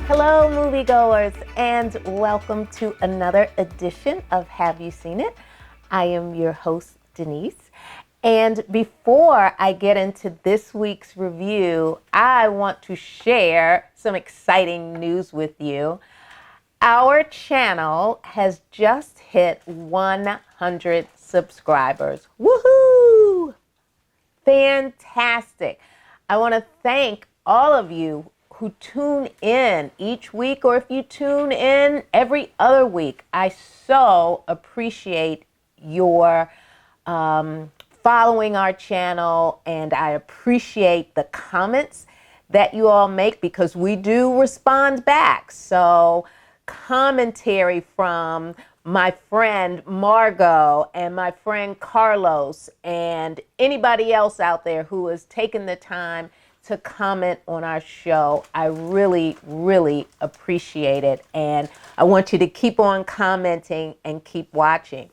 Hello, moviegoers, and welcome to another edition of Have You Seen It? I am your host, Denise. And before I get into this week's review, I want to share some exciting news with you. Our channel has just hit 100 subscribers. Woohoo! Fantastic. I want to thank all of you who tune in each week, or if you tune in every other week. I so appreciate your following our channel, and I appreciate the comments that you all make because we do respond back. So commentary from my friend Margot and my friend Carlos and anybody else out there who has taken the time to comment on our show. I really, really appreciate it. And I want you to keep on commenting and keep watching.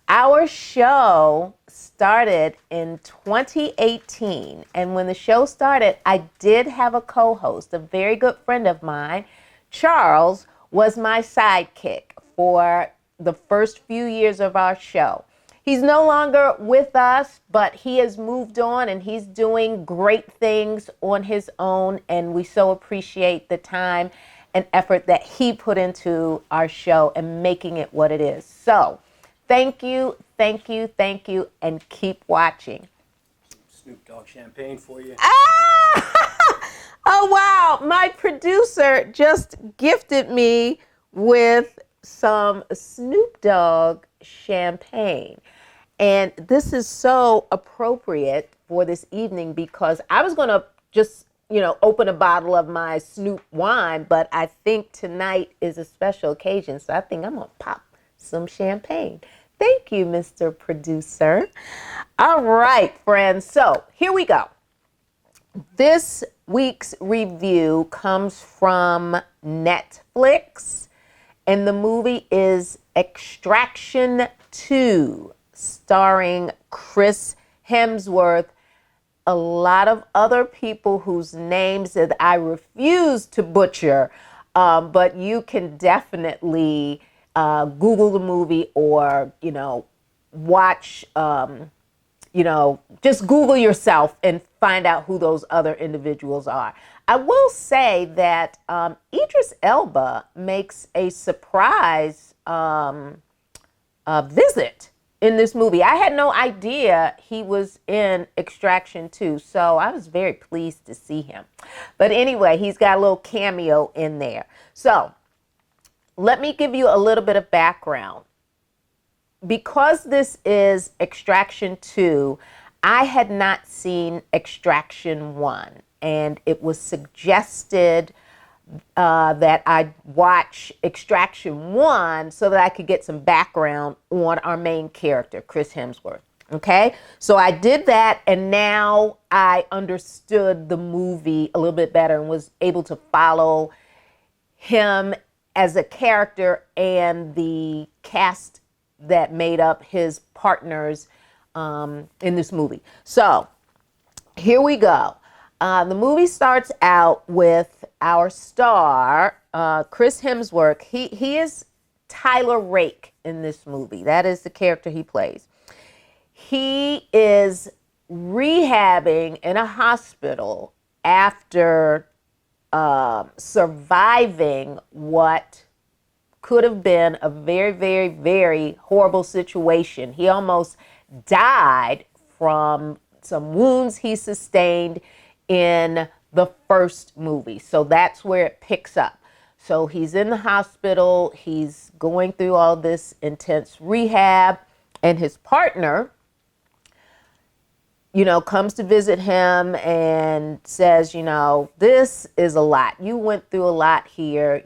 Our show started in 2018. And when the show started, I did have a co-host, a very good friend of mine. Charles was my sidekick for the first few years of our show. He's no longer with us, but he has moved on and he's doing great things on his own. And we so appreciate the time and effort that he put into our show and making it what it is. So thank you, thank you, thank you, and keep watching. Snoop Dogg champagne for you. Oh, wow. My producer just gifted me with some Snoop Dogg champagne. And this is so appropriate for this evening because I was going to just, open a bottle of my Snoop wine, but I think tonight is a special occasion. So I think I'm going to pop some champagne. Thank you, Mr. Producer. All right, friends. So here we go. This week's review comes from Netflix, and the movie is Extraction 2, starring Chris Hemsworth, a lot of other people whose names that I refuse to butcher, but you can definitely Google the movie or, watch, just Google yourself and find out who those other individuals are. I will say that Idris Elba makes a surprise visit in this movie. I had no idea he was in Extraction 2, so I was very pleased to see him. But anyway, he's got a little cameo in there. So let me give you a little bit of background. Because this is Extraction 2, I had not seen Extraction 1, and it was suggested that I watch Extraction 1 so that I could get some background on our main character, Chris Hemsworth. Okay, so I did that, and now I understood the movie a little bit better and was able to follow him as a character and the cast that made up his partners in this movie. So here we go. The movie starts out with our star, Chris Hemsworth. He is Tyler Rake in this movie. That is the character he plays. He is rehabbing in a hospital after surviving what could have been a very, very, very horrible situation. He almost died from some wounds he sustained in the first movie. So that's where it picks up. So he's in the hospital, he's going through all this intense rehab, and his partner, comes to visit him and says, this is a lot. You went through a lot here,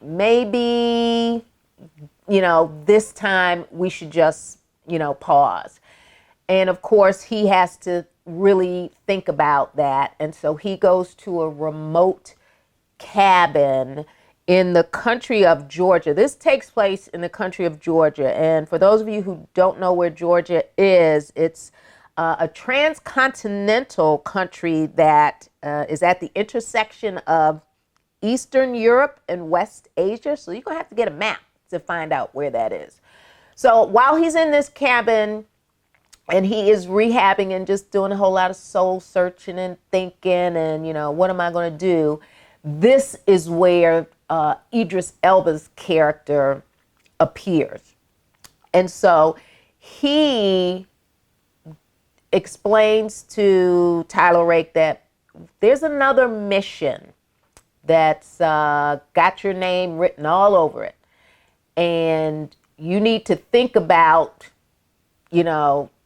maybe, this time we should just, pause. And of course, he has to really think about that. And so he goes to a remote cabin in the country of Georgia. This takes place in the country of Georgia. And for those of you who don't know where Georgia is, it's a transcontinental country that is at the intersection of Eastern Europe and West Asia. So you're going to have to get a map to find out where that is. So while he's in this cabin and he is rehabbing and just doing a whole lot of soul searching and thinking and, what am I going to do? This is where Idris Elba's character appears. And so he explains to Tyler Rake that there's another mission that's got your name written all over it. And you need to think about,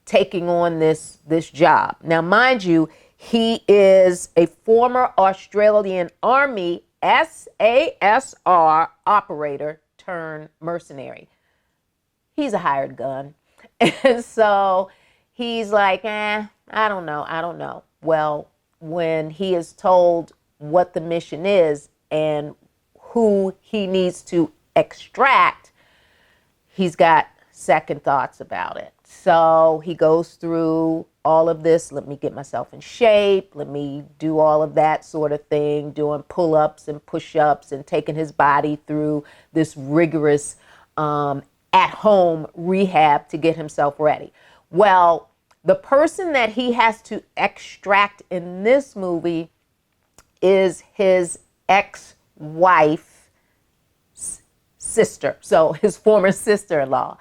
taking on this job. Now, mind you, he is a former Australian Army SASR operator turned mercenary. He's a hired gun. And so he's like, I don't know. Well, when he is told what the mission is and who he needs to extract, he's got second thoughts about it. So he goes through all of this. Let me get myself in shape. Let me do all of that sort of thing, doing pull-ups and push-ups and taking his body through this rigorous at-home rehab to get himself ready. Well, the person that he has to extract in this movie is his ex-wife's sister, so his former sister-in-law.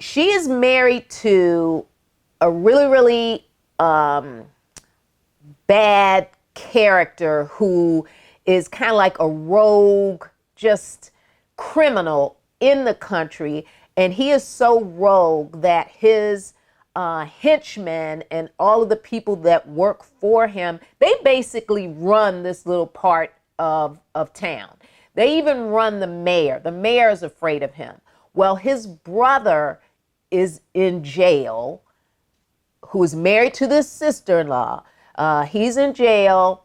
She is married to a really, really bad character who is kind of like a rogue, just criminal in the country. And he is so rogue that his henchmen and all of the people that work for him, they basically run this little part of town. They even run the mayor. The mayor is afraid of him. Well, his brother is in jail, who is married to this sister-in-law. He's in jail,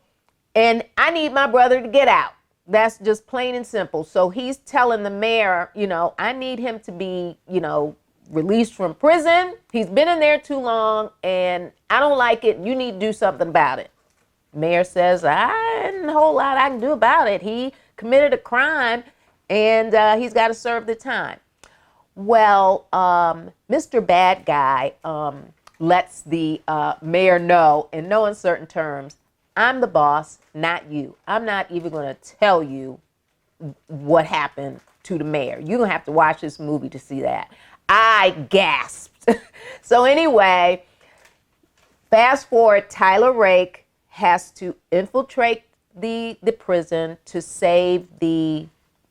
and I need my brother to get out. That's just plain and simple. So he's telling the mayor, I need him to be, released from prison. He's been in there too long, and I don't like it. You need to do something about it. Mayor says, ain't a whole lot I can do about it. He committed a crime, and he's got to serve the time. Well, Mr. Bad Guy lets the mayor know in no uncertain terms, I'm the boss, not you. I'm not even going to tell you what happened to the mayor. You're going to have to watch this movie to see that. I gasped. So anyway, fast forward, Tyler Rake has to infiltrate the prison to save the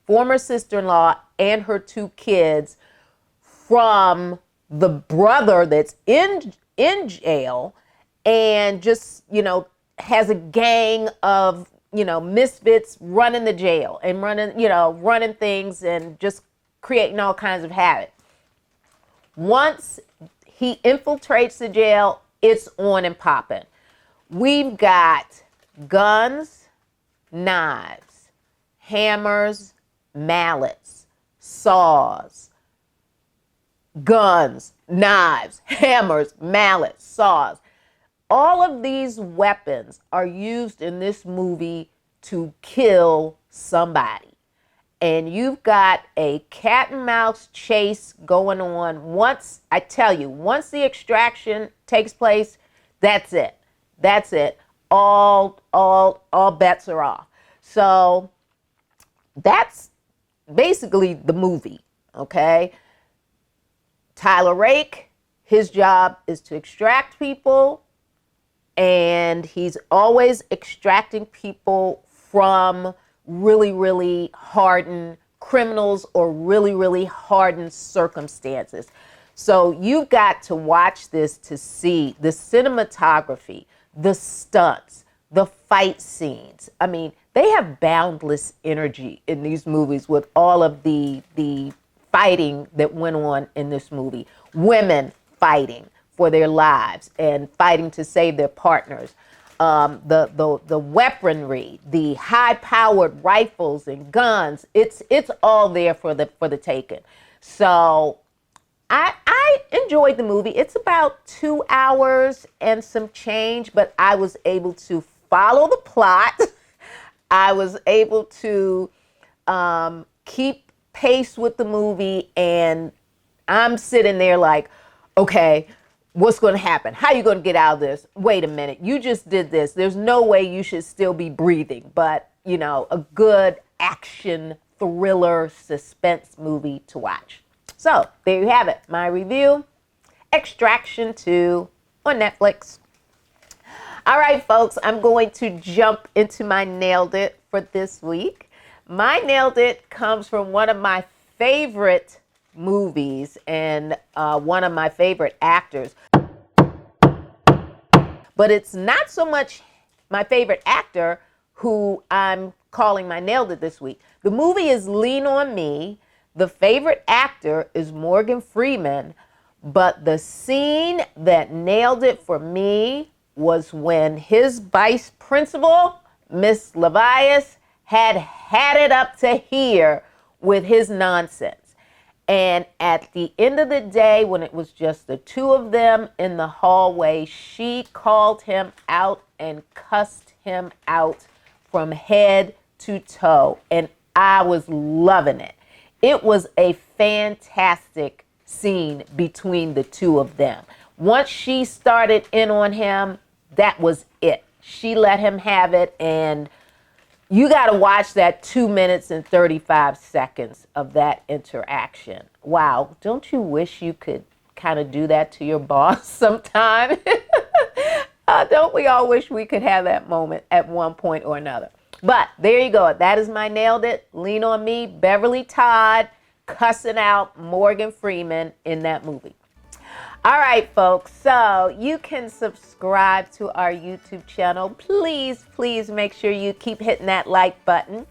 former sister-in-law and her two kids from the brother that's in jail, and just, has a gang of, misfits running the jail and running things and just creating all kinds of havoc. Once he infiltrates the jail, it's on and popping. We've got guns, knives, hammers, mallets, saws, guns, knives, hammers, mallets, saws. All of these weapons are used in this movie to kill somebody. And you've got a cat and mouse chase going on. Once the extraction takes place, that's it. That's it. All bets are off. So that's basically the movie, okay? Tyler Rake, his job is to extract people, and he's always extracting people from really, really hardened criminals or really, really hardened circumstances. So you've got to watch this to see the cinematography, the stunts, the fight scenes. I mean, they have boundless energy in these movies with all of the fighting that went on in this movie. Women fighting for their lives and fighting to save their partners. The weaponry, the high-powered rifles and guns, it's all there for the taking. So I enjoyed the movie. It's about 2 hours and some change, but I was able to follow the plot. I was able to keep pace with the movie, and I'm sitting there like, okay, what's going to happen? How are you going to get out of this? Wait a minute, you just did this. There's no way you should still be breathing. But, you know, a good action thriller suspense movie to watch. So there you have it, my review, Extraction 2 on Netflix. All right, folks, I'm going to jump into my Nailed It for this week. My Nailed It comes from one of my favorite movies and one of my favorite actors. But it's not so much my favorite actor who I'm calling my Nailed It this week. The movie is Lean on Me. The favorite actor is Morgan Freeman. But the scene that nailed it for me was when his vice principal, Miss Levias, had it up to here with his nonsense. And at the end of the day, when it was just the two of them in the hallway, she called him out and cussed him out from head to toe. And I was loving it. It was a fantastic scene between the two of them. Once she started in on him, that was it. She let him have it, and you got to watch that 2 minutes and 35 seconds of that interaction. Wow, don't you wish you could kind of do that to your boss sometime? Don't we all wish we could have that moment at one point or another? But there you go. That is my Nailed It. Lean on Me, Beverly Todd cussing out Morgan Freeman in that movie. All right, folks, so you can subscribe to our YouTube channel. Please make sure you keep hitting that like button.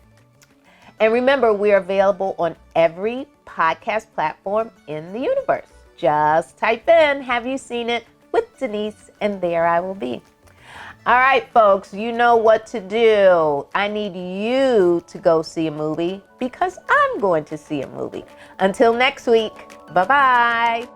And remember, we're available on every podcast platform in the universe. Just type in, "Have you seen it?" with Denise, and there I will be. All right, folks, you know what to do. I need you to go see a movie because I'm going to see a movie. Until next week, bye-bye.